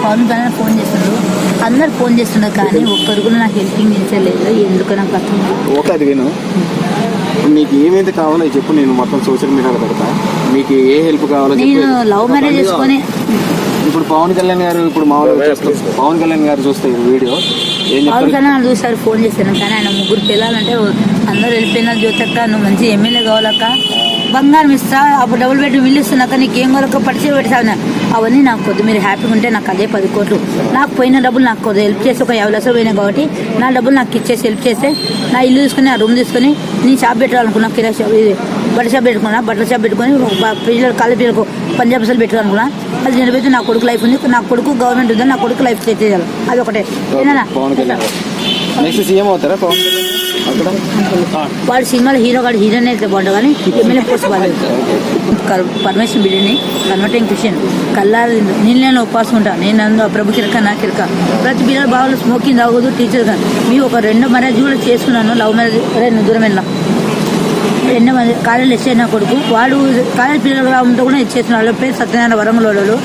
Pawan Kalyan phone చేస్తున్నారు, అందరు phone చేస్తున్నారు, కానీ ఒక్కరు కూడా నాకు హెల్పింగ్ చేసలేదు. ఎందుకు నాకు అర్థం ఓకే, అది విను. నీకు ఏమైతే కావాలో చెప్పు, నేను మొత్తం సోషల్ మీడియాలో పెడతా. మీకు ఏ హెల్ప్ కావాలో నేను లవ్ మ్యారేజ్ చేసుకొని ఇప్పుడు పవన్ కళ్యాణ్ గారు పవన్ కళ్యాణ్ గారు చూస్తే వీడియో పవన్ కళ్యాణ్ చూసారు, ఫోన్ చేశాను. కానీ ఆయన ముగ్గురు పిల్లలంటే అందరూ వెళ్ళిపోయినా, జ్యోతక్క నువ్వు మంచి ఎమ్మెల్యే కావాలక్క, బంగారం ఇస్తా, అప్పుడు డబుల్ బెడ్రూమ్ ఇల్లు ఇస్తున్నాక నీకేం కావాలక్క పరిచయం పెట్టాను. అవన్నీ నాకు కొద్ది మీరు హ్యాపీగా ఉంటే నాకు అదే 10 కోట్లు. నాకు పోయిన డబ్బులు నాకు కొద్దిగా హెల్ప్ చేసి ఒక 50 లక్షలు పోయినాయి కాబట్టి నా డబ్బులు నాకు ఇచ్చేసి హెల్ప్ చేస్తే నా ఇల్లు తీసుకుని ఆ రూమ్ తీసుకొని నేను షాప్ పెట్టాలనుకున్నా, కిరా షాప్, బట్టల షాప్ పెట్టుకున్నా, బట్టల షాప్ పెట్టుకొని పిల్లలు కాలేజ్ పిల్లలకు పంజాబ్ అసలు పెట్టాలనుకున్నా. అది నిలబెట్టి నా కొడుకు లైఫ్ ఉంది, నా కొడుకు గవర్నమెంట్ ఉంది, నా కొడుకు లైఫ్ సెట్ చేయాలి. అది ఒకటే. వాడు సినిమాలో హీరో కాదు, హీరోయిన్ అయితే బాగుంటుంది, కానీ ఎమ్మెల్యే పోస్ట్ బాగాలేదు. పరమేశ్వర బిడ్డని కన్వర్టింగ్ క్రిస్టియన్ కల్లారి నేను ఉపవాసం ఉంటాను. నేను ప్రభు కిరక నా కిరక ప్రతి పిల్లలు బాగా స్మోకింగ్ తాగదు. టీచర్ కానీ మీ ఒక 2 మ్యారేజ్ కూడా చేసుకున్నాను, లవ్ మ్యారేజ్. దూరం వెళ్ళాం 2 మంది కాలేజీలో ఇచ్చే నా కొడుకు, వాడు కాలేజీ పిల్లలుగా ఉంటే కూడా ఇచ్చేసిన వాళ్ళ పేరు సత్యనారాయణ వరంగల్.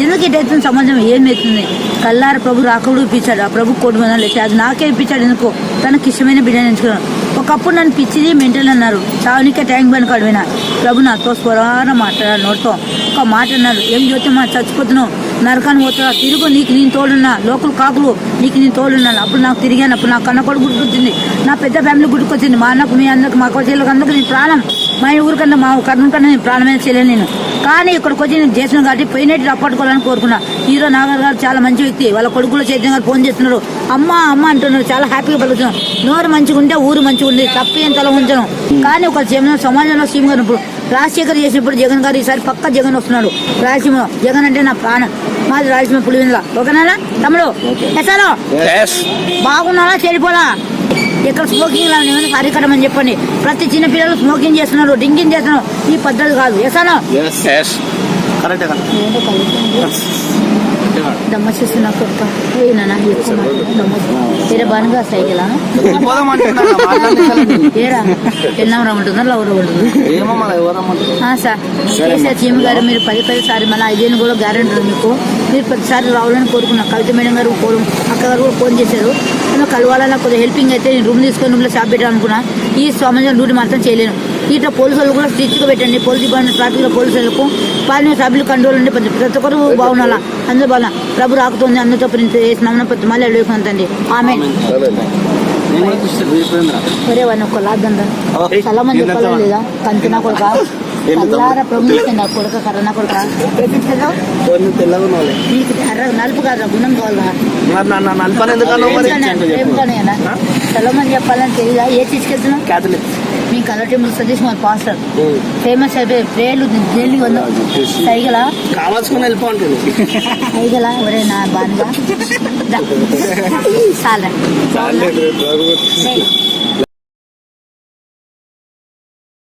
ఎందుకు ఇటైతుంది సమాజం ఏమవుతుంది? కల్లార ప్రభు రాకూడదు ఇప్పించాడు, ఆ ప్రభు కోటి మంది లేచి అది నాకే ఇప్పించాడు. ఎందుకో తనకి ఇష్టమైన బిడ్డని ఎంచుకున్నాను. ఒకప్పుడు నన్ను పిచ్చిది మెంటల్ అన్నారు, చావునికే ట్యాంక్ బండ్ కాడిపోయినా. ప్రభు నాతో స్వరాన మాట్లాడారు, నోటితో ఒక మాట అన్నారు, ఏం చూస్తే మా చచ్చిపోతున్నావు, నరకాన్ని పోతున్నా, తిరుగు, నీకు నేను తోడున్నా, లోకల్ కాకులు నీకు నేను తోడున్నాను. అప్పుడు నాకు తిరిగాను, అప్పుడు నాకు కన్న కొడుకు గుర్తుకొచ్చింది, నా పెద్ద ఫ్యామిలీ గుర్తుకొచ్చింది, మా అన్నకు, మీ అందరికి, మా కొడుకు అందరికి నేను ప్రాణం, మా ఊరికన్నా మా కర్ణం కన్నా నేను ప్రాణమైన చేయలేను నేను. కానీ ఇక్కడికి వచ్చి నేను చేసిన కాబట్టి పోయినట్టు అప్పట్టుకోవాలని కోరుకున్నా. హీరో నాగర్ గారు చాలా మంచి వ్యక్తి, వాళ్ళ కొడుకులో చైతన్య గారు ఫోన్ చేస్తున్నారు, అమ్మ అమ్మ అంటున్నారు, చాలా హ్యాపీగా పలుకుతున్నాం. నోరు మంచిగా ఉంటే ఊరు మంచిగా ఉంది, తప్పి ఏం తల ఉంచను. కానీ ఒక సమాజంలో సీఎం గారు ఇప్పుడు రాజశేఖర్ చేసినప్పుడు జగన్ గారు ఈసారి పక్క జగన్ వస్తున్నాడు. రాయలసీమ జగన్ అంటే నా ప్రాణం, మాది రాయలసీమ పులివెందుల. ఓకేనా తమ్ముడు? ఎసాలో బాగున్నారా చెడిపోలా? ఇక్కడ స్మోకింగ్ ఏమైనా అరికట్టమని చెప్పండి. ప్రతి చిన్న పిల్లలు స్మోకింగ్ చేస్తున్నారు, డ్రింకింగ్ చేస్తున్నారు, ఈ పద్ధతి కాదు. ఎసానో దమ్మేస్తున్నా కొత్త వేరే బాగా సైకిల్ ఏరా ఎన్నాం రమ్మంటుందా లవ్ రమ్మంటుందా? సార్ కేసీఆర్ సీఎం గారు మీరు 10 సారి మళ్ళీ 5 కూడా గ్యారెంటీ ఉంది మీకు. మీరు 10 సార్లు రావాలని కోరుకున్నాను. కవిత మేడం గారు అక్క గారు కూడా ఫోన్ చేశారు, నేను కలవాలన్నా కొద్దిగా హెల్పింగ్ అయితే నేను రూమ్ తీసుకొని రూమ్లో షాప్ పెట్టాలనుకున్నా. ఈ సమాజం డ్యూటీ మాత్రం చేయలేను. ఇట్లా పోలీసు వాళ్ళు కూడా స్ట్రిక్ట్గా పెట్టండి. పోలీస్ డిపార్ట్మెంట్ ట్రాఫిక్లో పోలీసులకు పార్లమెంట్ సభ్యులు కంట్రోల్ ఉండి ప్రతి ఒక్కరు బాగుండాలా. అందరూ బాగా ప్రభు రాకుతుంది, అందరితో చేసినామన్న ప్రతి మళ్ళీ అడుగుతుందండి. ఆమె ఒరే వాడిని ఒక లాద్దా చాలా మంది చెప్పాలి లేదా కంచునా కొడుక కల్లార ప్రభు నా కొడుక కరోనా కొడుక నీకు నలుపు కాదా గుణం కావాలా? చాలా మంది చెప్పాలని తెలియదా? ఏ తీసుకెళ్తున్నావు? మీ కలర్ టెంపుల్ సతీష్ మా పాస్టర్ ఫేమస్ అయిపోయి ప్రేయర్లు డైలీ సైగలా కావాల్సుకుని వెళ్ళిపోంటాడు. సైగలా ఒరే నా బాగా చాలా